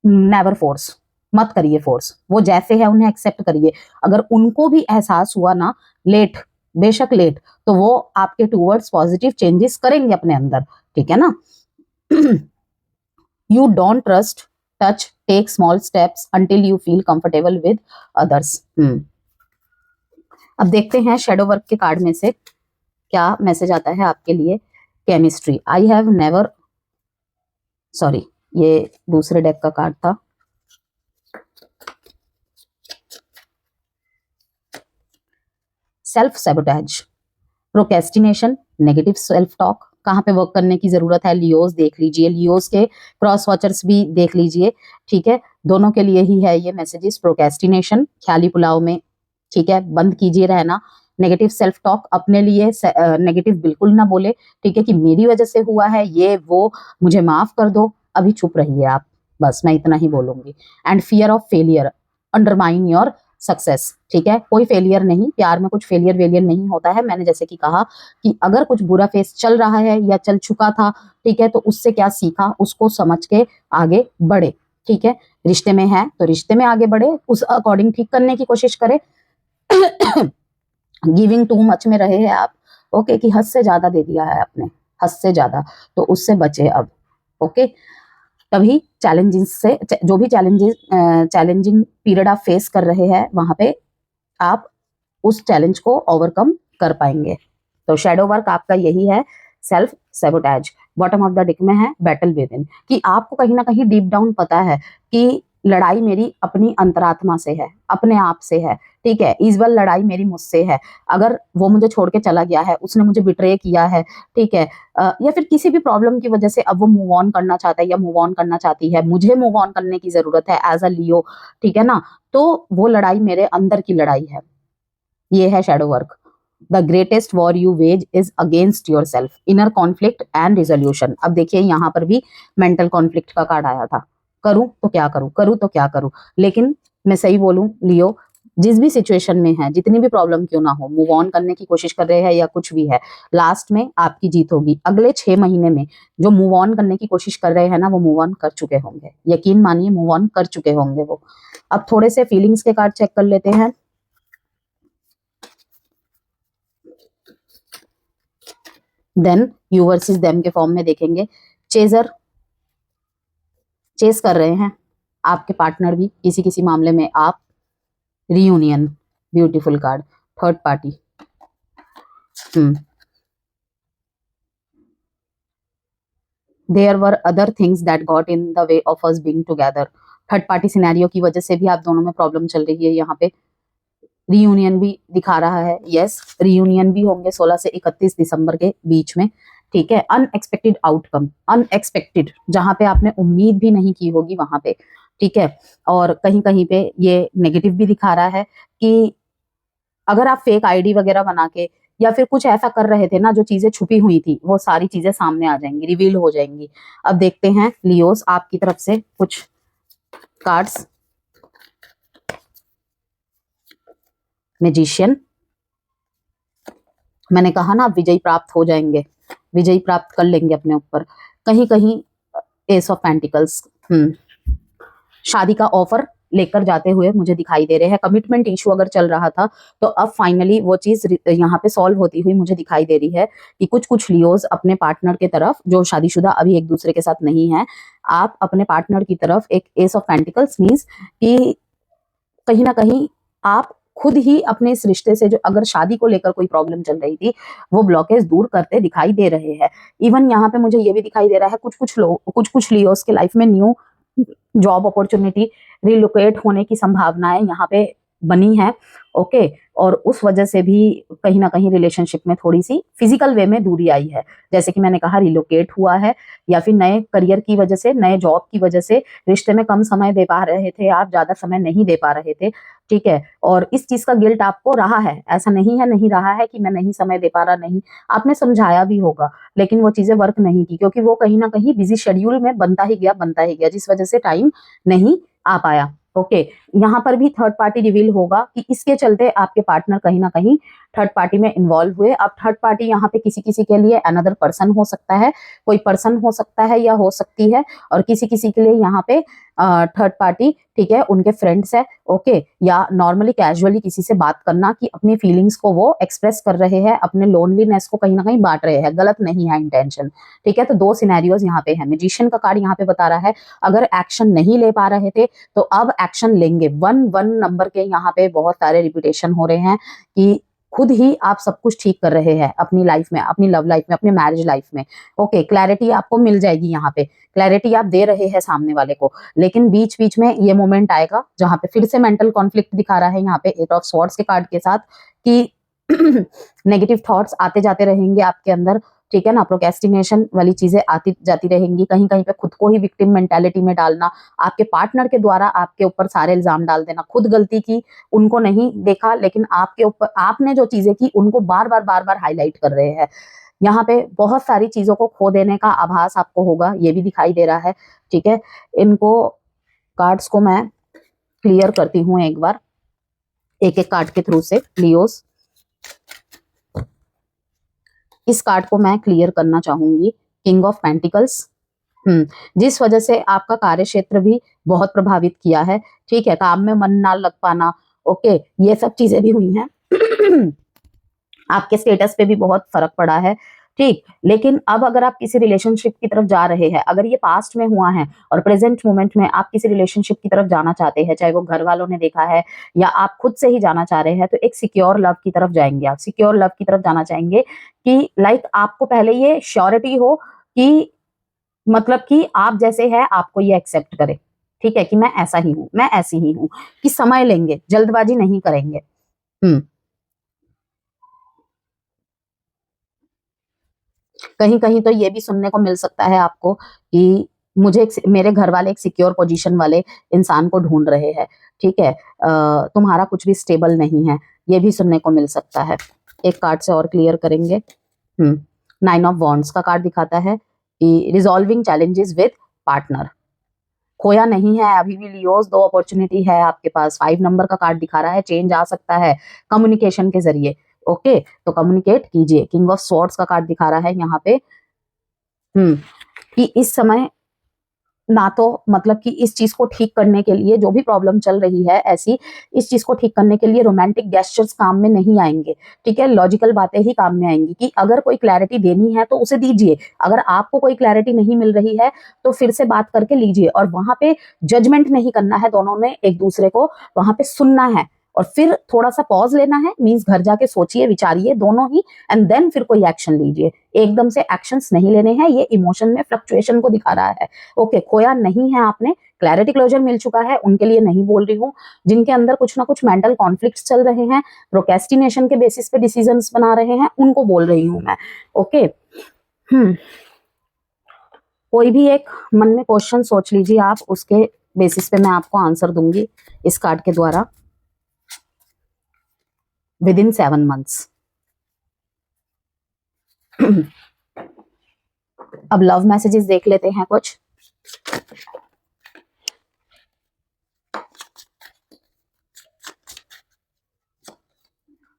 नेवर फोर्स, मत करिए फोर्स, वो जैसे है उन्हें एक्सेप्ट करिए। अगर उनको भी एहसास हुआ ना, लेट, बेशक लेट, तो वो आपके टूवर्ड्स पॉजिटिव चेंजेस करेंगे अपने अंदर, ठीक है ना। You don't trust, touch, take small steps until you feel comfortable with others. अब देखते हैं शेडो वर्क के कार्ड में से क्या मैसेज आता है आपके लिए। Chemistry, I have never, sorry ये दूसरे डेक का कार्ड था। Self sabotage, procrastination, negative self talk, कहाँ पे वर्क करने की जरूरत है। लियोस देख लीजिए, लियोस के क्रॉस वॉचर्स भी देख लीजिए, ठीक है, दोनों के लिए ही है ये मैसेजेस। प्रोक्रेस्टिनेशन, ख्याली पुलाव में, ठीक है, बंद कीजिए रहना। नेगेटिव सेल्फ टॉक, अपने लिए नेगेटिव बिल्कुल ना बोले, ठीक है, कि मेरी वजह से हुआ है ये वो, मुझे माफ कर दो, अभी चुप रहिए आप, बस मैं इतना ही बोलूंगी। And fear of failure undermine your success, ठीक है, कोई फेलियर नहीं, प्यार में कुछ फेलियर वेलियर नहीं होता है। मैंने जैसे कि कहा कि अगर कुछ बुरा फेस चल रहा है या चल चुका था, ठीक है, तो उससे क्या सीखा उसको समझ के आगे बढ़े, ठीक है। रिश्ते में है तो रिश्ते में आगे बढ़े, उस अकॉर्डिंग ठीक करने की कोशिश करे। गिविंग टू मच में रहे हैं आप, ओके, कि हद से ज्यादा दे दिया है आपने, हद से ज्यादा, तो उससे बचे अब, ओके। तभी चैलेंजेस से, जो भी चैलेंजिंग पीरियड आप फेस कर रहे हैं वहां पे आप उस चैलेंज को ओवरकम कर पाएंगे। तो शेडो वर्क आपका यही है, self sabotage. Bottom of the Dick में है बैटल विद इन, कि आपको कहीं ना कहीं डीप डाउन पता है कि लड़ाई मेरी अपनी अंतरात्मा से है, अपने आप से है, ठीक है। इस बार लड़ाई मेरी मुझसे है, अगर वो मुझे छोड़ के चला गया है, उसने मुझे बिट्रे किया है, ठीक है, या फिर किसी भी प्रॉब्लम की वजह से अब वो मूव ऑन करना चाहता है या मूव ऑन करना चाहती है, मुझे मूव ऑन करने की जरूरत है एज अ लियो, ठीक है ना, तो वो लड़ाई मेरे अंदर की लड़ाई है। ये है shadow work. The greatest war you wage is against yourself, inner conflict and resolution. अब देखिए यहाँ पर भी मेंटल कॉन्फ्लिक्ट का कार्ड आया था, करूं तो क्या करूं, करूं तो क्या करूं। लेकिन मैं सही बोलूं लियो, जिस भी सिचुएशन में है, जितनी भी प्रॉब्लम क्यों ना हो, मूव ऑन करने की कोशिश कर रहे हैं या कुछ भी है, लास्ट में आपकी जीत होगी। अगले 6 महीने में जो मूव ऑन करने की कोशिश कर रहे हैं ना, वो मूव ऑन कर चुके होंगे, यकीन मानिए मूव ऑन कर चुके होंगे वो। अब थोड़े से फीलिंग्स के कार्ड चेक कर लेते हैं। देन यू वर्सेस देम के फॉर्म में देखेंगे। चेजर, चेस कर रहे हैं आपके पार्टनर भी किसी किसी मामले में आप। Reunion, beautiful card. Third party, there were other things that got in the way of us being together. Third party scenario की वजह से भी आप दोनों में प्रॉब्लम चल रही है यहाँ पे। रियूनियन भी दिखा रहा है, यस रियूनियन भी होंगे 16 से 31 दिसंबर के बीच में, ठीक है। अनएक्सपेक्टेड आउटकम, अनएक्सपेक्टेड, जहां पे आपने उम्मीद भी नहीं की होगी वहां पे, ठीक है। और कहीं कहीं पे ये नेगेटिव भी दिखा रहा है कि अगर आप फेक आईडी वगैरह बना के या फिर कुछ ऐसा कर रहे थे ना, जो चीजें छुपी हुई थी वो सारी चीजें सामने आ जाएंगी, रिवील हो जाएंगी। अब देखते हैं लियोस आपकी तरफ से कुछ कार्ड्स। मैजिशियन, मैंने कहा ना आप विजयी प्राप्त हो जाएंगे, विजयी प्राप्त कर लेंगे अपने ऊपर। कहीं कहीं एस ऑफ पेंटिकल्स, शादी का ऑफर लेकर जाते हुए मुझे दिखाई दे रहे हैं। कमिटमेंट इशू अगर चल रहा था तो अब फाइनली वो चीज यहाँ पे सॉल्व होती हुई मुझे दिखाई दे रही है कि कुछ कुछ लियोज अपने पार्टनर के तरफ, जो शादीशुदा अभी एक दूसरे के साथ नहीं है, आप अपने पार्टनर की तरफ एक एस ऑफ पेंटिकल्स मीन्स कि कहीं ना कहीं आप खुद ही अपने इस रिश्ते से, जो अगर शादी को लेकर कोई प्रॉब्लम चल रही थी, वो ब्लॉकेज दूर करते दिखाई दे रहे हैं। इवन यहाँ पे मुझे ये भी दिखाई दे रहा है कुछ कुछ लियोस के लाइफ में न्यू जॉब अपॉर्चुनिटी, रिलोकेट होने की संभावनाएं यहाँ पे बनी है, ओके। और उस वजह से भी कहीं ना कहीं रिलेशनशिप में थोड़ी सी फिजिकल वे में दूरी आई है, जैसे कि मैंने कहा रिलोकेट हुआ है, या फिर नए करियर की वजह से, नए जॉब की वजह से रिश्ते में कम समय दे पा रहे थे आप, ज्यादा समय नहीं दे पा रहे थे, ठीक है। और इस चीज का गिल्ट आपको रहा है, ऐसा नहीं है नहीं रहा है कि मैं नहीं समय दे पा रहा, नहीं, आपने समझाया भी होगा, लेकिन वो चीजें वर्क नहीं की, क्योंकि वो कहीं ना कहीं बिजी शेड्यूल में बनता ही गया, जिस वजह से टाइम नहीं आ पाया, ओके। यहाँ पर भी थर्ड पार्टी रिवील होगा कि इसके चलते आपके पार्टनर कहीं ना कहीं थर्ड पार्टी में इन्वॉल्व हुए। अब थर्ड पार्टी यहाँ पे किसी किसी के लिए अनदर पर्सन हो सकता है, कोई पर्सन हो सकता है या हो सकती है, और किसी किसी के लिए यहाँ पे थर्ड पार्टी, ठीक है, उनके फ्रेंड्स है, ओके, या नॉर्मली कैजुअली किसी से बात करना कि अपनी फीलिंग्स को वो एक्सप्रेस कर रहे हैं, अपने लोनलीनेस को कहीं ना कहीं बांट रहे हैं, गलत नहीं है इंटेंशन, ठीक है। तो दो सिनेरियोज यहाँ पे है। मैजिशियन का कार्ड यहाँ पे बता रहा है अगर एक्शन नहीं ले पा रहे थे तो अब एक्शन लेंगे। 1 नंबर के यहाँ पे बहुत सारे रिपीटेशन हो रहे हैं कि खुद ही आप सब कुछ ठीक कर रहे हैं अपनी लाइफ में, अपनी लव लाइफ में, अपनी मैरिज लाइफ में, ओके। क्लैरिटी आपको मिल जाएगी, यहाँ पे क्लैरिटी आप दे रहे हैं सामने वाले को, लेकिन बीच बीच में ये मोमेंट आएगा जहां पे फिर से मेंटल कॉन्फ्लिक्ट दिखा रहा है यहाँ पे 8 ऑफ स्वॉर्ड्स के कार्ड के साथ कि नेगेटिव थॉट्स आते जाते रहेंगे आपके अंदर, ठीक है ना। प्रोक्रेस्टिनेशन वाली चीजें आती जाती रहेंगी, कहीं कहीं पे खुद को ही विक्टिम मेंटालिटी में डालना, आपके पार्टनर के द्वारा आपके ऊपर सारे इल्जाम डाल देना, खुद गलती की उनको नहीं देखा लेकिन आपके ऊपर आपने जो चीजें की उनको बार बार हाईलाइट कर रहे हैं। यहाँ पे बहुत सारी चीजों को खो देने का आभास आपको होगा, ये भी दिखाई दे रहा है, ठीक है। इनको कार्ड्स को मैं क्लियर करती हूँ एक बार, एक एक कार्ड के थ्रू से। लियोस, इस कार्ड को मैं क्लियर करना चाहूंगी, किंग ऑफ पेंटिकल्स। जिस वजह से आपका कार्य क्षेत्र भी बहुत प्रभावित किया है, ठीक है, काम में मन ना लग पाना, ओके, ये सब चीजें भी हुई हैं। आपके स्टेटस पे भी बहुत फर्क पड़ा है, ठीक। लेकिन अब अगर आप किसी रिलेशनशिप की तरफ जा रहे हैं, अगर ये पास्ट में हुआ है और प्रेजेंट मोमेंट में आप किसी रिलेशनशिप की तरफ जाना चाहते हैं, चाहे वो घर वालों ने देखा है या आप खुद से ही जाना चाह रहे हैं, तो एक सिक्योर लव की तरफ जाएंगे। आप सिक्योर लव की तरफ जाना चाहेंगे कि लाइक आपको पहले ये श्योरिटी हो कि मतलब कि आप जैसे है आपको ये एक्सेप्ट करे, ठीक है, कि मैं ऐसा ही हूं, मैं ऐसी ही हूं, कि समय लेंगे, जल्दबाजी नहीं करेंगे। कहीं कहीं तो ये भी सुनने को मिल सकता है आपको कि मुझे मेरे घर वाले एक सिक्योर पोजीशन वाले इंसान को ढूंढ रहे हैं, ठीक है, तुम्हारा कुछ भी स्टेबल नहीं है, ये भी सुनने को मिल सकता है। एक कार्ड से और क्लियर करेंगे। 9 ऑफ वॉन्ड्स का कार्ड दिखाता है कि रिजॉल्विंग चैलेंजेस विद पार्टनर। खोया नहीं है अभी भी लियोस, दो अपॉर्चुनिटी है आपके पास। 5 नंबर का कार्ड दिखा रहा है चेंज आ सकता है कम्युनिकेशन के जरिए, ओके, तो कम्युनिकेट कीजिए। किंग ऑफ स्वॉर्ड्स का कार्ड दिखा रहा है यहाँ पे कि इस समय ना तो मतलब कि इस चीज को ठीक करने के लिए, जो भी प्रॉब्लम चल रही है ऐसी, इस चीज को ठीक करने के लिए रोमांटिक गेस्चर्स काम में नहीं आएंगे, ठीक है, लॉजिकल बातें ही काम में आएंगी कि अगर कोई क्लैरिटी देनी है तो उसे दीजिए, अगर आपको कोई क्लैरिटी नहीं मिल रही है तो फिर से बात करके लीजिए, और वहां पे जजमेंट नहीं करना है, दोनों ने एक दूसरे को वहां पे सुनना है और फिर थोड़ा सा पॉज लेना है, मींस घर जाके सोचिए विचारिए दोनों ही, एंड देन फिर कोई एक्शन लीजिए। एकदम से एक्शंस नहीं लेने हैं, ये इमोशन में फ्लक्चुएशन को दिखा रहा है, ओके। खोया नहीं है आपने, क्लैरिटी क्लोजर मिल चुका है, उनके लिए नहीं बोल रही हूँ जिनके अंदर कुछ ना कुछ मेंटल कॉन्फ्लिक्ट्स चल रहे हैं, प्रोक्रेस्टिनेशन के बेसिस पे डिसीजंस बना रहे हैं, उनको बोल रही हूँ मैं, ओके। कोई भी एक मन में क्वेश्चन सोच लीजिए आप, उसके बेसिस पे मैं आपको आंसर दूंगी इस कार्ड के द्वारा। Within 7 months. अब लव मैसेजेस देख लेते हैं कुछ।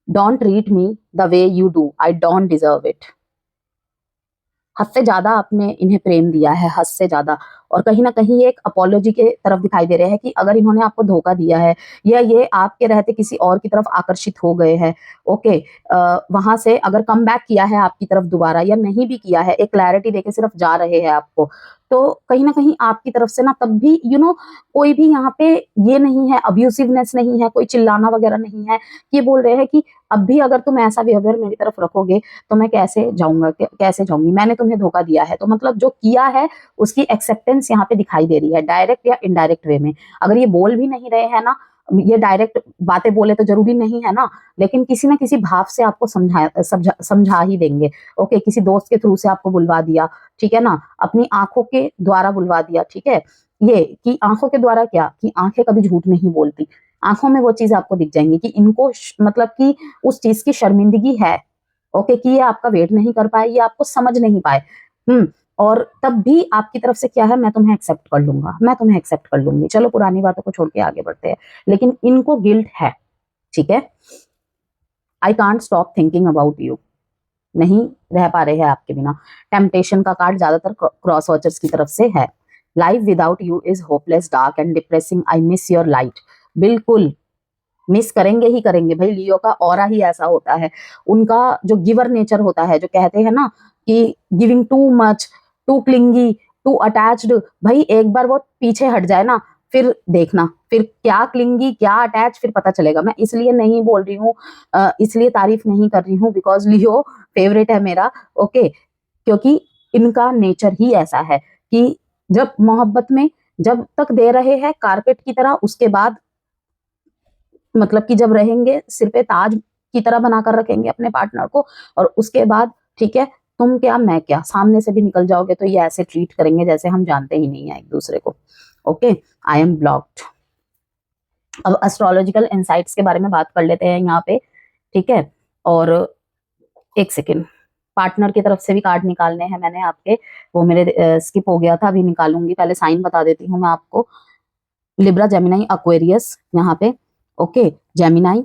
Don't treat me the way you do, I don't deserve it. हद से ज्यादा आपने इन्हें प्रेम दिया है, हद से ज्यादा, और कहीं ना कहीं ये एक अपोलॉजी के तरफ दिखाई दे रहे हैं कि अगर इन्होंने आपको धोखा दिया है या ये आपके रहते किसी और की तरफ आकर्षित हो गए हैं, ओके, वहां से अगर कम बैक किया है आपकी तरफ दोबारा या नहीं भी किया है, एक क्लैरिटी देके सिर्फ जा रहे हैं आपको, तो कहीं ना कहीं आपकी तरफ से ना तब भी कोई भी यहाँ पे ये नहीं है, अब्यूसिवनेस नहीं है, कोई चिल्लाना वगैरह नहीं है, ये बोल रहे हैं कि अब भी अगर तुम ऐसा बिहेवियर मेरी तरफ रखोगे तो मैं कैसे जाऊंगा, कैसे जाऊंगी, मैंने तुम्हें धोखा दिया है, तो मतलब जो किया है उसकी एक्सेप्टेंस यहाँ पे दिखाई दे रही है, डायरेक्ट या इनडायरेक्ट वे में। अगर ये बोल भी नहीं रहे हैं ना, ये डायरेक्ट बातें बोले तो जरूरी नहीं है ना, लेकिन किसी ना किसी भाव से आपको समझा ही देंगे, ओके। किसी दोस्त के थ्रू से आपको बुलवा दिया, ठीक है ना, अपनी आंखों के द्वारा बुलवा दिया, ठीक है। ये कि आंखों के द्वारा क्या, कि आंखें कभी झूठ नहीं बोलती, आंखों में वो चीज आपको दिख जाएंगी कि इनको मतलब कि उस चीज की शर्मिंदगी है, ओके, कि ये आपका वेट नहीं कर पाए, ये आपको समझ नहीं पाए, और तब भी आपकी तरफ से क्या है, मैं तुम्हें एक्सेप्ट कर लूंगा, मैं तुम्हें एक्सेप्ट कर लूंगी, चलो पुरानी बातों को छोड़ के आगे बढ़ते हैं, लेकिन इनको गिल्ट है, ठीक है। I can't stop thinking about you, नहीं रह पा रहे हैं आपके बिना। टेम्पटेशन का कार्ड ज्यादातर क्रॉस वॉचर्स की तरफ से है, life without you is hopeless, dark and depressing, I miss your light. बिल्कुल मिस करेंगे ही करेंगे भाई, लियो का ऑरा ही ऐसा होता है, उनका जो गिवर नेचर होता है, जो कहते हैं ना कि giving too much, too clingy, too attached, भाई एक बार वो पीछे हट जाए ना, फिर देखना फिर क्या क्लिंगी क्या अटैच, फिर पता चलेगा। मैं इसलिए नहीं बोल रही हूँ, इसलिए तारीफ नहीं कर रही हूँ बिकॉज लियो फेवरेट है मेरा, ओके, क्योंकि इनका नेचर ही ऐसा है कि जब मोहब्बत में जब तक दे रहे हैं कारपेट की तरह, उसके बाद मतलब कि जब रहेंगे सिर पे ताज की तरह बनाकर रखेंगे अपने पार्टनर को, और उसके बाद ठीक है तुम क्या मैं क्या, सामने से भी निकल जाओगे तो ये ऐसे ट्रीट करेंगे जैसे हम जानते ही नहीं है एक दूसरे को। Okay, I am blocked. अब एस्ट्रोलॉजिकल इंसाइट्स के बारे में बात कर लेते हैं यहाँ पे, ठीक है। और एक सेकेंड, पार्टनर की तरफ से भी कार्ड निकालने हैं मैंने आपके, वो मेरे स्किप हो गया था, अभी निकालूंगी। पहले साइन बता देती हूँ मैं आपको, लिब्रा, जेमिनाई, एक्वेरियस यहाँ पे, okay, Gemini,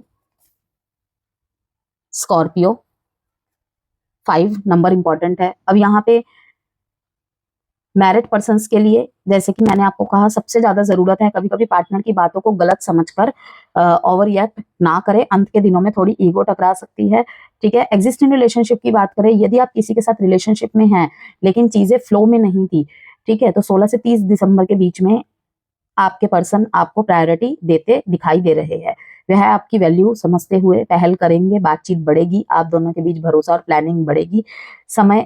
Scorpio, 5 number important है। अब यहाँ पे मैरिड पर्सन्स के लिए, जैसे कि मैंने आपको कहा, सबसे ज्यादा जरूरत है कभी कभी पार्टनर की बातों को गलत समझकर ओवर रिएक्ट ना करें, अंत के दिनों में थोड़ी ईगो टकरा सकती है, ठीक है। एग्जिस्टिंग रिलेशनशिप की बात करें, यदि आप किसी के साथ रिलेशनशिप में हैं लेकिन चीजें फ्लो में नहीं थी, ठीक है, तो 16 से 30 दिसंबर के बीच में आपके पर्सन आपको प्रायोरिटी देते दिखाई दे रहे हैं। वह आपकी वैल्यू समझते हुए पहल करेंगे, बातचीत बढ़ेगी, आप दोनों के बीच भरोसा और प्लानिंग बढ़ेगी।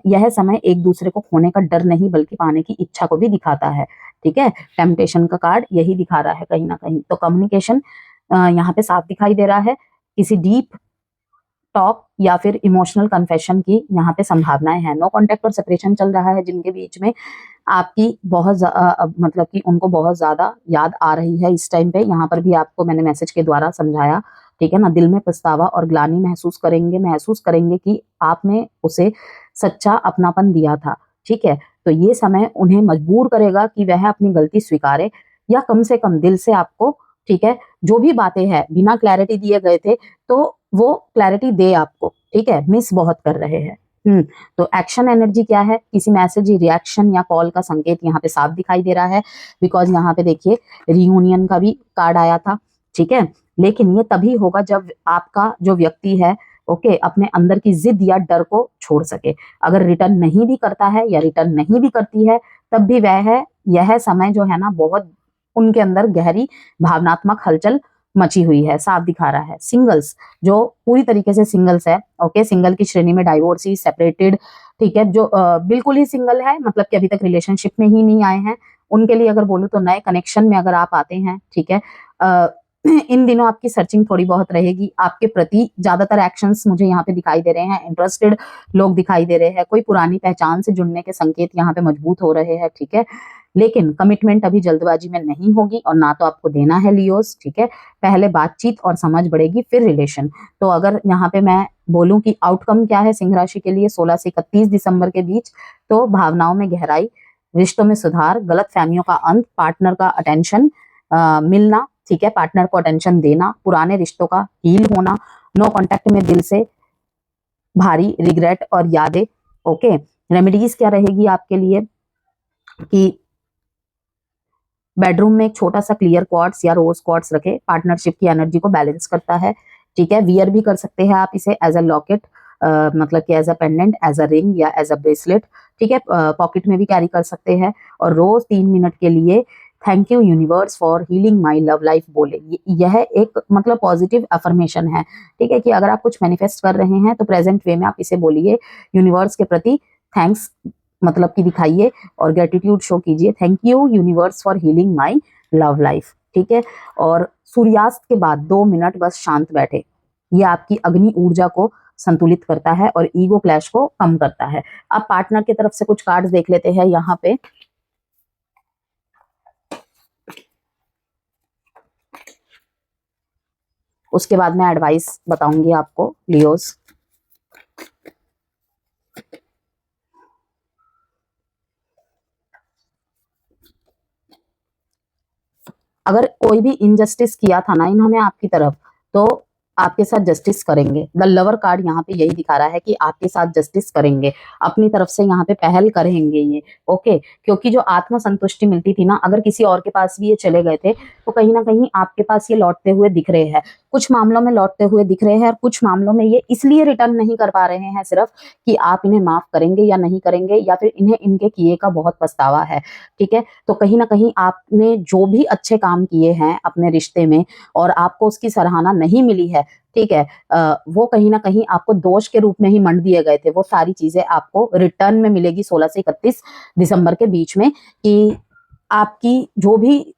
यह समय एक दूसरे को खोने का डर नहीं बल्कि पाने की इच्छा को भी दिखाता है, ठीक है। टेम्पटेशन का कार्ड यही दिखा रहा है कहीं ना कहीं। तो कम्युनिकेशन यहाँ पे साफ दिखाई दे रहा है, किसी डीप टॉक या फिर इमोशनल कन्फेशन की यहाँ पे संभावनाएं हैं। नो कॉन्टेक्ट और सेपरेशन चल रहा है जिनके बीच में, आपकी बहुत मतलब कि उनको बहुत ज्यादा याद आ रही है इस टाइम पे। यहाँ पर भी आपको मैंने मैसेज के द्वारा समझाया, ठीक है ना। दिल में पछतावा और ग्लानि महसूस करेंगे कि आपने उसे सच्चा अपनापन दिया था, ठीक है। तो ये समय उन्हें मजबूर करेगा कि वह अपनी गलती स्वीकारे, या कम से कम दिल से आपको, ठीक है, जो भी बातें हैं बिना क्लैरिटी दिए गए थे तो वो क्लैरिटी दे आपको, ठीक है। मिस बहुत कर रहे हैं। तो एक्शन एनर्जी क्या है, किसी मैसेज, रिएक्शन या कॉल का संकेत यहाँ पे साफ दिखाई दे रहा है, बिकॉज यहाँ पे देखिए रियूनियन का भी कार्ड आया था, ठीक है। लेकिन ये तभी होगा जब आपका जो व्यक्ति है, ओके, अपने अंदर की जिद या डर को छोड़ सके। अगर रिटर्न नहीं भी करता है या रिटर्न नहीं भी करती है, तब भी यह समय जो है ना, बहुत उनके अंदर गहरी भावनात्मक हलचल मची हुई है, साफ दिखा रहा है। सिंगल्स जो पूरी तरीके से सिंगल्स है, ओके, सिंगल की श्रेणी में डाइवोर्सी, सेपरेटेड, ठीक है, जो बिल्कुल ही सिंगल है, मतलब कि अभी तक रिलेशनशिप में ही नहीं आए हैं, उनके लिए अगर बोलूं तो नए कनेक्शन में अगर आप आते हैं, ठीक है, इन दिनों आपकी सर्चिंग थोड़ी बहुत रहेगी, आपके प्रति ज्यादातर एक्शंस मुझे यहाँ पे दिखाई दे रहे हैं, इंटरेस्टेड लोग दिखाई दे रहे हैं, कोई पुरानी पहचान से जुड़ने के संकेत यहाँ पे मजबूत हो रहे हैं, ठीक है। लेकिन कमिटमेंट अभी जल्दबाजी में नहीं होगी और ना तो आपको देना है लियोस, ठीक है। पहले बातचीत और समझ बढ़ेगी फिर रिलेशन। तो अगर यहाँ पे मैं बोलूं कि आउटकम क्या है सिंह राशि के लिए 16 से 31 दिसंबर के बीच, तो भावनाओं में गहराई, रिश्तों में सुधार, गलत फहमियों का अंत, पार्टनर का अटेंशन मिलना, ठीक है, पार्टनर को अटेंशन देना, पुराने रिश्तों का हील होना, नो कॉन्टेक्ट में दिल से भारी रिग्रेट और यादें, ओके। रेमेडीज क्या रहेगी आपके लिए कि बेडरूम में एक छोटा सा क्लियर क्वार्ट्स या रोज क्वार्ट्स रखे, पार्टनरशिप की एनर्जी को बैलेंस करता है, ठीक है। वियर भी कर सकते हैं आप इसे एज अ लॉकेट, मतलब कि as a pendant, as a ring या एज अ ब्रेसलेट, ठीक है। पॉकेट में भी कैरी कर सकते हैं। और रोज 3 मिनट के लिए thank you universe for healing my love life बोले। यह एक मतलब पॉजिटिव अफर्मेशन है, ठीक है, कि अगर आप कुछ मैनिफेस्ट कर रहे हैं तो प्रेजेंट वे में आप इसे बोलिए, यूनिवर्स के प्रति थैंक्स मतलब कि दिखाइए और ग्रेटिट्यूड शो कीजिए, thank you universe for healing my love life, ठीक है। और सूर्यास्त के बाद 2 मिनट बस शांत बैठे, ये आपकी अग्नि ऊर्जा को संतुलित करता है और ईगो क्लैश को कम करता है। अब पार्टनर की तरफ से कुछ कार्ड्स देख लेते हैं यहाँ पे। उसके बाद मैं एडवाइस बताऊंगी आपको लियोस। अगर कोई भी इनजस्टिस किया था ना इन्होंने आपकी तरफ, तो आपके साथ जस्टिस करेंगे। द लवर कार्ड यहाँ पे यही दिखा रहा है कि आपके साथ जस्टिस करेंगे, अपनी तरफ से यहाँ पे पहल करेंगे ये। ओके, क्योंकि जो आत्म संतुष्टि मिलती थी ना, अगर किसी और के पास भी ये चले गए थे तो कहीं ना कहीं आपके पास ये लौटते हुए दिख रहे हैं। कुछ मामलों में लौटते हुए दिख रहे हैं और कुछ मामलों में ये इसलिए रिटर्न नहीं कर पा रहे हैं सिर्फ कि आप इन्हें माफ करेंगे या नहीं करेंगे, या फिर इन्हें इनके किए का बहुत पछतावा है। ठीक है, तो कहीं ना कहीं आपने जो भी अच्छे काम किए हैं अपने रिश्ते में और आपको उसकी सराहना नहीं मिली है, ठीक है, वो कहीं ना कहीं आपको दोष के रूप में ही मंड दिए गए थे। वो सारी चीजें आपको रिटर्न में मिलेगी 16 से 31 दिसंबर के बीच में, कि आपकी जो भी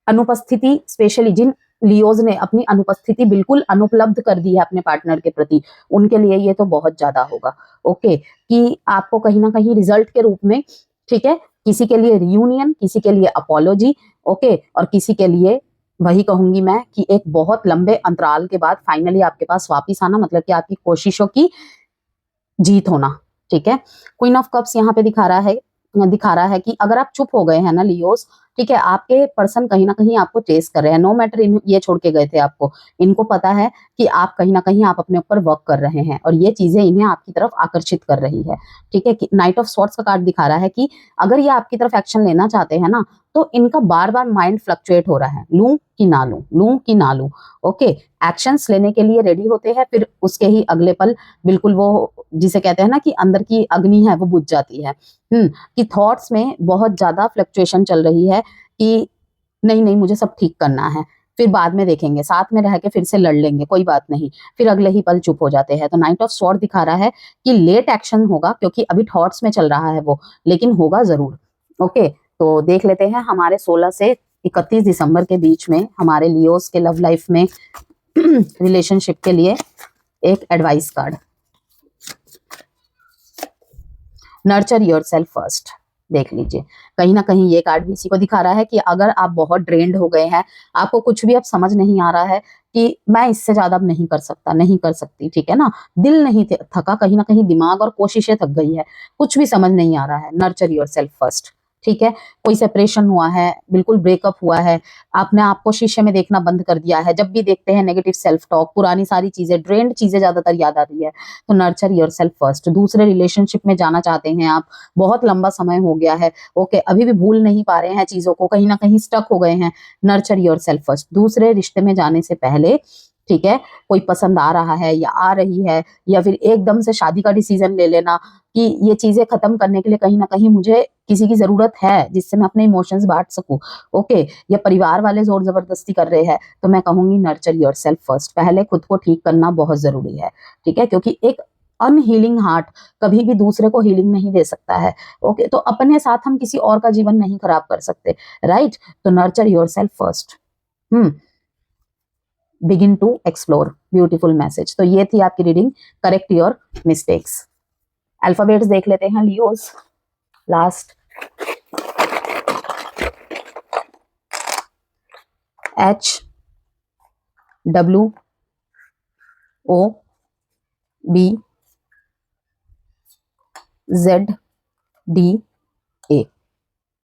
अनुपस्थिति, स्पेशली जिन लियोज ने अपनी अनुपस्थिति बिल्कुल अनुपलब्ध कर दी है अपने पार्टनर के प्रति, उनके लिए ये तो बहुत ज्यादा होगा। ओके, कि आपको कहीं ना कहीं रिजल्ट के रूप में, ठीक है, किसी के लिए रियूनियन, किसी के लिए अपोलॉजी, ओके, और किसी के लिए वही कहूंगी मैं कि एक बहुत लंबे अंतराल के बाद फाइनली आपके पास वापिस आना, मतलब कि आपकी कोशिशों की जीत होना। ठीक है, क्वीन ऑफ कप्स यहाँ पे दिखा रहा है कि अगर आप चुप हो गए हैं ना लियोस, ठीक है, आपके पर्सन कहीं ना कहीं आपको चेस कर रहे हैं। नो मैटर ये छोड़ के गए थे आपको, इनको पता है कि आप कहीं ना कहीं आप अपने ऊपर वर्क कर रहे हैं और ये चीजें इन्हें आपकी तरफ आकर्षित कर रही है। ठीक है, नाइट ऑफ स्वॉर्ड्स का कार्ड दिखा रहा है कि अगर ये आपकी तरफ एक्शन लेना चाहते हैं ना, तो इनका बार बार माइंड फ्लक्चुएट हो रहा है, लूं कि ना लूं, लूं कि ना लूं। ओके, एक्शंस लेने के लिए रेडी होते हैं, फिर उसके ही अगले पल बिल्कुल वो जिसे कहते हैं ना कि अंदर की अग्नि है वो बुझ जाती है। कि थॉट्स में बहुत ज्यादा फ्लक्चुएशन चल रही है कि नहीं नहीं मुझे सब ठीक करना है, फिर बाद में देखेंगे, साथ में रह के फिर से लड़ लेंगे, कोई बात नहीं, फिर अगले ही पल चुप हो जाते हैं। तो नाइट ऑफ स्वॉर्ड दिखा रहा है कि लेट एक्शन होगा, क्योंकि अभी थॉट्स में चल रहा है वो, लेकिन होगा जरूर। ओके, तो देख लेते हैं हमारे 16 से 31 दिसंबर के बीच में हमारे लियोस के लव लाइफ में रिलेशनशिप के लिए एक advice card. Nurture yourself first, देख लीजिए। कहीं ना कहीं ये कार्ड भी इसी को दिखा रहा है कि अगर आप बहुत ड्रेन्ड हो गए हैं, आपको कुछ भी अब समझ नहीं आ रहा है कि मैं इससे ज्यादा अब नहीं कर सकता, नहीं कर सकती, ठीक है ना, दिल नहीं थका, कहीं ना कहीं दिमाग और कोशिशें थक गई है, कुछ भी समझ नहीं आ रहा है, नर्चर योरसेल्फ फर्स्ट। ठीक है, कोई सेपरेशन हुआ है, बिल्कुल ब्रेकअप हुआ है, आपने आपको शीशे में देखना बंद कर दिया है, जब भी देखते हैं नेगेटिव सेल्फ टॉक, पुरानी सारी चीजें, ड्रेन्ड चीजें ज्यादातर याद आती है, तो नर्चर योरसेल्फ फर्स्ट। दूसरे रिलेशनशिप में जाना चाहते हैं आप, बहुत लंबा समय हो गया है, ओके, अभी भी भूल नहीं पा रहे हैं चीजों को, कहीं ना कहीं स्टक हो गए हैं, नर्चर योरसेल्फ फर्स्ट। दूसरे रिश्ते में जाने से पहले, ठीक है, कोई पसंद आ रहा है या आ रही है, या फिर एकदम से शादी का डिसीजन ले लेना कि ये चीजें खत्म करने के लिए कहीं ना कहीं मुझे किसी की जरूरत है जिससे मैं अपने इमोशंस बांट सकूं, ओके, या परिवार वाले जोर जबरदस्ती कर रहे हैं, तो मैं कहूंगी नर्चर योरसेल्फ फर्स्ट। पहले खुद को ठीक करना बहुत जरूरी है। ठीक है, क्योंकि एक अनहीलिंग हार्ट कभी भी दूसरे को हीलिंग नहीं दे सकता है। ओके, तो अपने साथ हम किसी और का जीवन नहीं खराब कर सकते, राइट, तो nurture yourself first. Begin to explore, beautiful message. तो ये थी आपकी reading, correct your mistakes. Alphabets देख लेते हैं Leos, last H W O B Z D A।